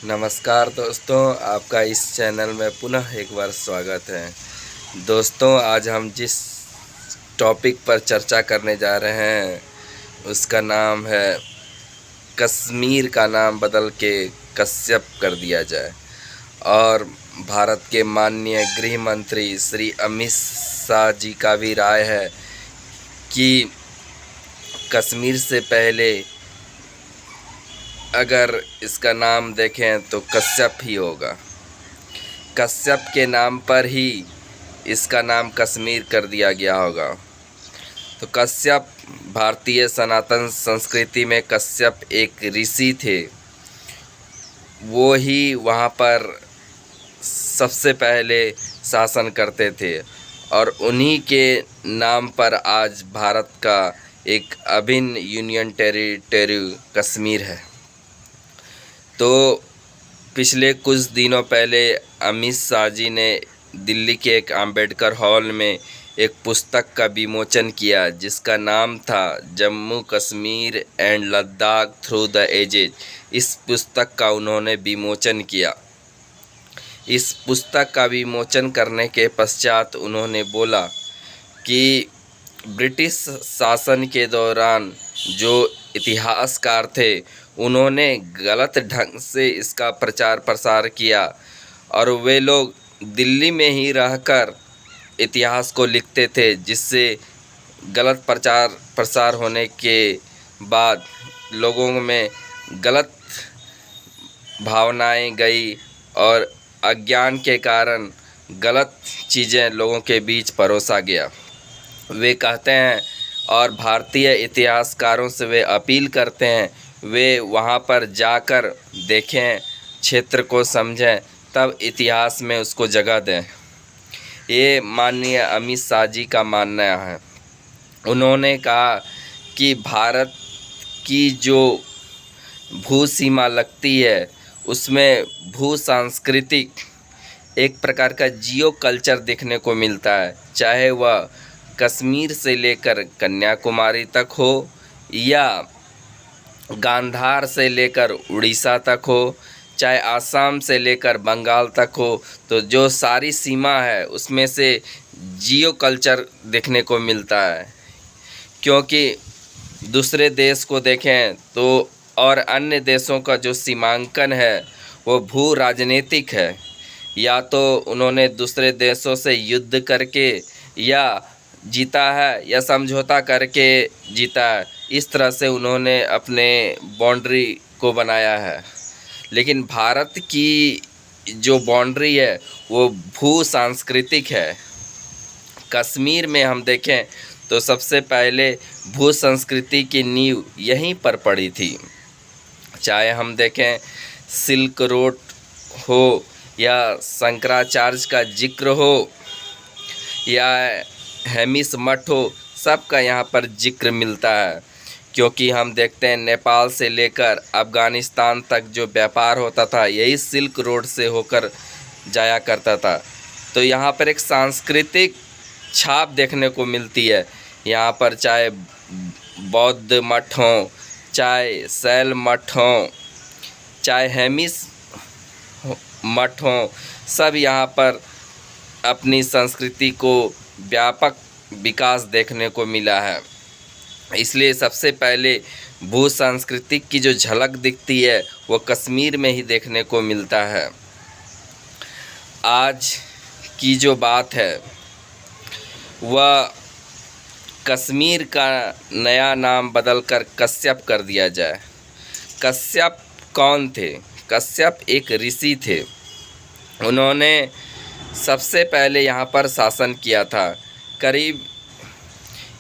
नमस्कार दोस्तों, आपका इस चैनल में पुनः एक बार स्वागत है। दोस्तों, आज हम जिस टॉपिक पर चर्चा करने जा रहे हैं उसका नाम है कश्मीर का नाम बदल के कश्यप कर दिया जाए। और भारत के माननीय गृह मंत्री श्री अमित शाह जी का भी राय है कि कश्मीर से पहले अगर इसका नाम देखें तो कश्यप ही होगा। कश्यप के नाम पर ही इसका नाम कश्मीर कर दिया गया होगा। तो कश्यप भारतीय सनातन संस्कृति में कश्यप एक ऋषि थे। वो ही वहाँ पर सबसे पहले शासन करते थे और उन्हीं के नाम पर आज भारत का एक अभिन्न यूनियन टेरिटरी कश्मीर है। तो पिछले कुछ दिनों पहले अमित शाह जी ने दिल्ली के एक अंबेडकर हॉल में एक पुस्तक का विमोचन किया जिसका नाम था Jammu Kashmir and Ladakh through the edges. इस पुस्तक का उन्होंने विमोचन किया। इस पुस्तक का विमोचन करने के पश्चात उन्होंने बोला कि ब्रिटिश शासन के दौरान जो इतिहासकार थे उन्होंने गलत ढंग से इसका प्रचार प्रसार किया और वे लोग दिल्ली में ही रहकर इतिहास को लिखते थे, जिससे गलत प्रचार प्रसार होने के बाद लोगों में गलत भावनाएं गई और अज्ञान के कारण गलत चीज़ें लोगों के बीच परोसा गया। वे कहते हैं और भारतीय इतिहासकारों से वे अपील करते हैं वे वहाँ पर जाकर देखें, क्षेत्र को समझें, तब इतिहास में उसको जगह दें। ये माननीय अमित शाह जी का मानना है। उन्होंने कहा कि भारत की जो भू सीमा लगती है उसमें भू सांस्कृतिक एक प्रकार का जियो कल्चर देखने को मिलता है, चाहे वह कश्मीर से लेकर कन्याकुमारी तक हो या गांधार से लेकर उड़ीसा तक हो, चाहे आसाम से लेकर बंगाल तक हो। तो जो सारी सीमा है उसमें से जियो कल्चर देखने को मिलता है। क्योंकि दूसरे देश को देखें तो और अन्य देशों का जो सीमांकन है वो भू राजनीतिक है। या तो उन्होंने दूसरे देशों से युद्ध करके या जीता है या समझौता करके जीता है। इस तरह से उन्होंने अपने बाउंड्री को बनाया है। लेकिन भारत की जो बाउंड्री है वो भू सांस्कृतिक है। कश्मीर में हम देखें तो सबसे पहले भू संस्कृति की नींव यहीं पर पड़ी थी। चाहे हम देखें सिल्क रोड हो या शंकराचार्य का जिक्र हो या हेमिस मठ हो, सबका यहाँ पर जिक्र मिलता है। क्योंकि हम देखते हैं नेपाल से लेकर अफ़गानिस्तान तक जो व्यापार होता था यही सिल्क रोड से होकर जाया करता था। तो यहाँ पर एक सांस्कृतिक छाप देखने को मिलती है। यहाँ पर चाहे बौद्ध मठ हों, चाहे शैल मठ हों, चाहे हेमिस मठ हों, सब यहाँ पर अपनी संस्कृति को व्यापक विकास देखने को मिला है। इसलिए सबसे पहले भू सांस्कृतिक की जो झलक दिखती है वो कश्मीर में ही देखने को मिलता है। आज की जो बात है वह कश्मीर का नया नाम बदलकर कश्यप कर दिया जाए। कश्यप कौन थे? कश्यप एक ऋषि थे। उन्होंने सबसे पहले यहाँ पर शासन किया था। करीब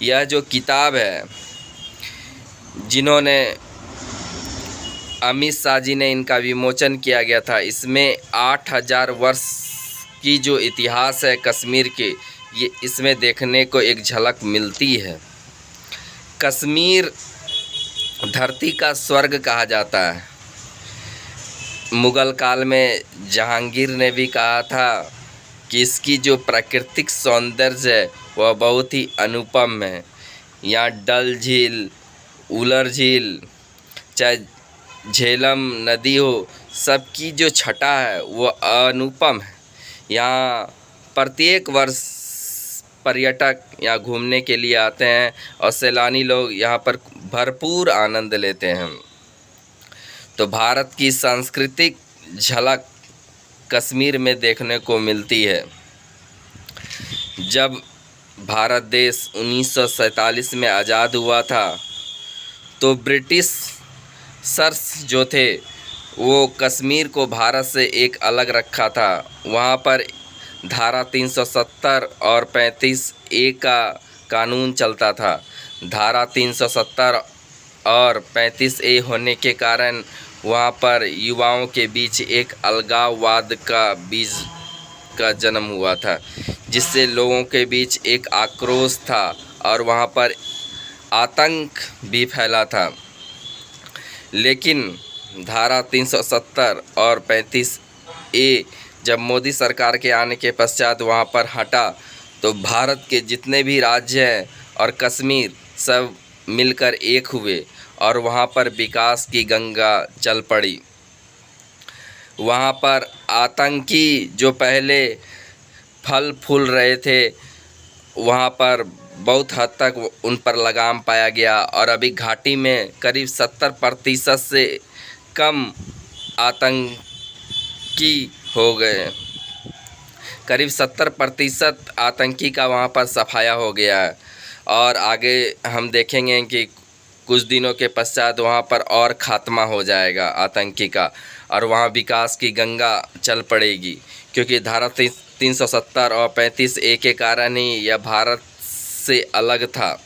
यह जो किताब है जिन्होंने अमित शाह जी ने इनका विमोचन किया गया था, इसमें 8000 वर्ष की जो इतिहास है कश्मीर के, ये इसमें देखने को एक झलक मिलती है। कश्मीर धरती का स्वर्ग कहा जाता है। मुग़ल काल में जहांगीर ने भी कहा था कि इसकी जो प्राकृतिक सौंदर्य है वह बहुत ही अनुपम है। यहाँ डल झील, उलर झील, चाहे झेलम नदी हो, सबकी जो छटा है वो अनुपम है। यहाँ प्रत्येक वर्ष पर्यटक यहाँ घूमने के लिए आते हैं और सैलानी लोग यहाँ पर भरपूर आनंद लेते हैं। तो भारत की सांस्कृतिक झलक कश्मीर में देखने को मिलती है। जब भारत देश 1947 में आज़ाद हुआ था तो ब्रिटिश सर्स जो थे वो कश्मीर को भारत से एक अलग रखा था। वहाँ पर धारा 370 और 35A का कानून चलता था। धारा 370 और 35A होने के कारण वहाँ पर युवाओं के बीच एक अलगाववाद का बीज का जन्म हुआ था, जिससे लोगों के बीच एक आक्रोश था और वहाँ पर आतंक भी फैला था। लेकिन धारा 370 और 35A जब मोदी सरकार के आने के पश्चात वहाँ पर हटा तो भारत के जितने भी राज्य हैं और कश्मीर सब मिलकर एक हुए और वहाँ पर विकास की गंगा चल पड़ी। वहाँ पर आतंकी जो पहले फल फूल रहे थे वहाँ पर बहुत हद तक उन पर लगाम पाया गया और अभी घाटी में करीब 70% से कम आतंकी हो गए। करीब 70% आतंकी का वहाँ पर सफाया हो गया है और आगे हम देखेंगे कि कुछ दिनों के पश्चात वहाँ पर और ख़ात्मा हो जाएगा आतंकी का और वहाँ विकास की गंगा चल पड़ेगी, क्योंकि धारा 370 और 35A के कारण ही यह भारत से अलग था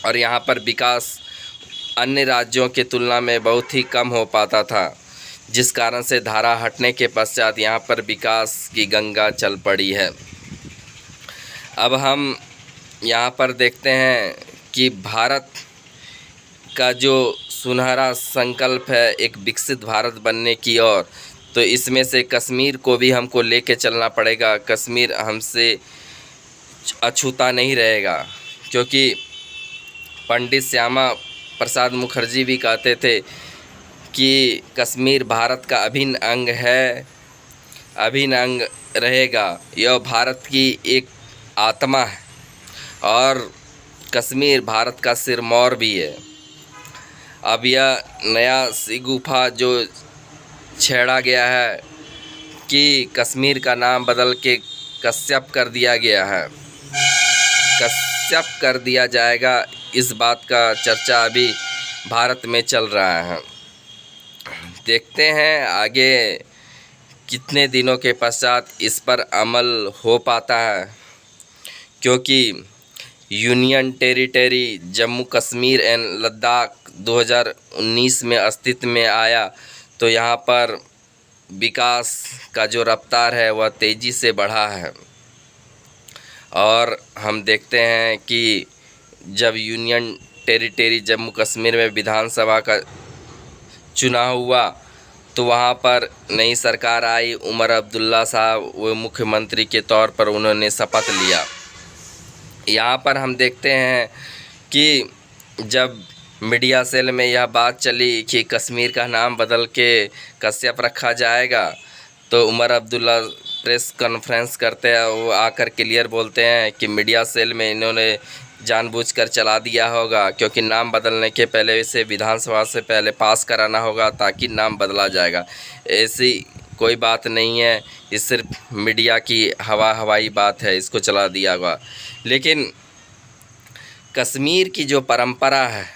और यहाँ पर विकास अन्य राज्यों की तुलना में बहुत ही कम हो पाता था, जिस कारण से धारा हटने के पश्चात यहाँ पर विकास की गंगा चल पड़ी है। अब हम यहाँ पर देखते हैं कि भारत का जो सुनहरा संकल्प है एक विकसित भारत बनने की ओर, तो इसमें से कश्मीर को भी हमको लेके चलना पड़ेगा। कश्मीर हमसे अछूता नहीं रहेगा, क्योंकि पंडित श्यामा प्रसाद मुखर्जी भी कहते थे कि कश्मीर भारत का अभिन्न अंग है, अभिन्न अंग रहेगा। यह भारत की एक आत्मा है और कश्मीर भारत का सिरमौर भी है। अब यह नया सी गुफा जो छेड़ा गया है कि कश्मीर का नाम बदल के कश्यप कर दिया गया है, कश्यप कर दिया जाएगा, इस बात का चर्चा अभी भारत में चल रहा है। देखते हैं आगे कितने दिनों के पश्चात इस पर अमल हो पाता है, क्योंकि union territory Jammu Kashmir and Ladakh 2019 में अस्तित्व में आया तो यहाँ पर विकास का जो रफ्तार है वह तेज़ी से बढ़ा है। और हम देखते हैं कि जब यूनियन टेरिटरी जम्मू कश्मीर में विधानसभा का चुनाव हुआ तो वहाँ पर नई सरकार आई, उमर अब्दुल्ला साहब वो मुख्यमंत्री के तौर पर उन्होंने शपथ लिया। यहाँ पर हम देखते हैं कि जब मीडिया सेल में यह बात चली कि कश्मीर का नाम बदल के कश्यप रखा जाएगा तो उमर अब्दुल्ला प्रेस कॉन्फ्रेंस करते हैं, वो आकर क्लियर बोलते हैं कि मीडिया सेल में इन्होंने जानबूझकर चला दिया होगा, क्योंकि नाम बदलने के पहले इसे विधानसभा से पहले पास कराना होगा ताकि नाम बदला जाएगा। ऐसी कोई बात नहीं है, ये सिर्फ मीडिया की हवाई बात है, इसको चला दिया होगा। लेकिन कश्मीर की जो परंपरा है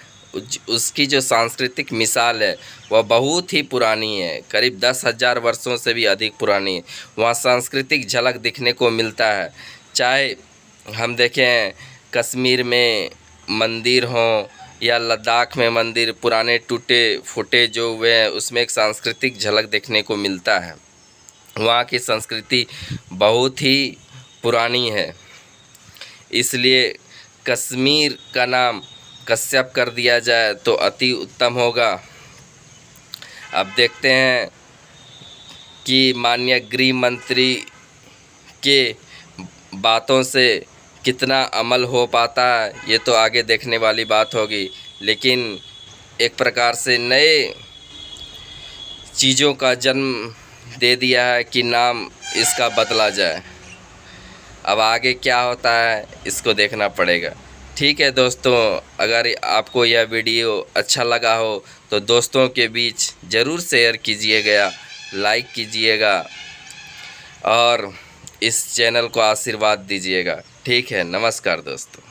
उसकी जो सांस्कृतिक मिसाल है वह बहुत ही पुरानी है, करीब 10,000 वर्षों से भी अधिक पुरानी है। वहाँ सांस्कृतिक झलक दिखने को मिलता है, चाहे हम देखें कश्मीर में मंदिर हों या लद्दाख में मंदिर पुराने टूटे फूटे जो हुए हैं उसमें एक सांस्कृतिक झलक देखने को मिलता है। वहाँ की संस्कृति बहुत ही पुरानी है, इसलिए कश्मीर का नाम कश्यप कर दिया जाए तो अति उत्तम होगा। अब देखते हैं कि माननीय गृह मंत्री के बातों से कितना अमल हो पाता है, ये तो आगे देखने वाली बात होगी। लेकिन एक प्रकार से नए चीज़ों का जन्म दे दिया है कि नाम इसका बदला जाए। अब आगे क्या होता है इसको देखना पड़ेगा। ठीक है दोस्तों, अगर आपको यह वीडियो अच्छा लगा हो तो दोस्तों के बीच ज़रूर शेयर कीजिएगा, लाइक कीजिएगा और इस चैनल को आशीर्वाद दीजिएगा। ठीक है, नमस्कार दोस्तों।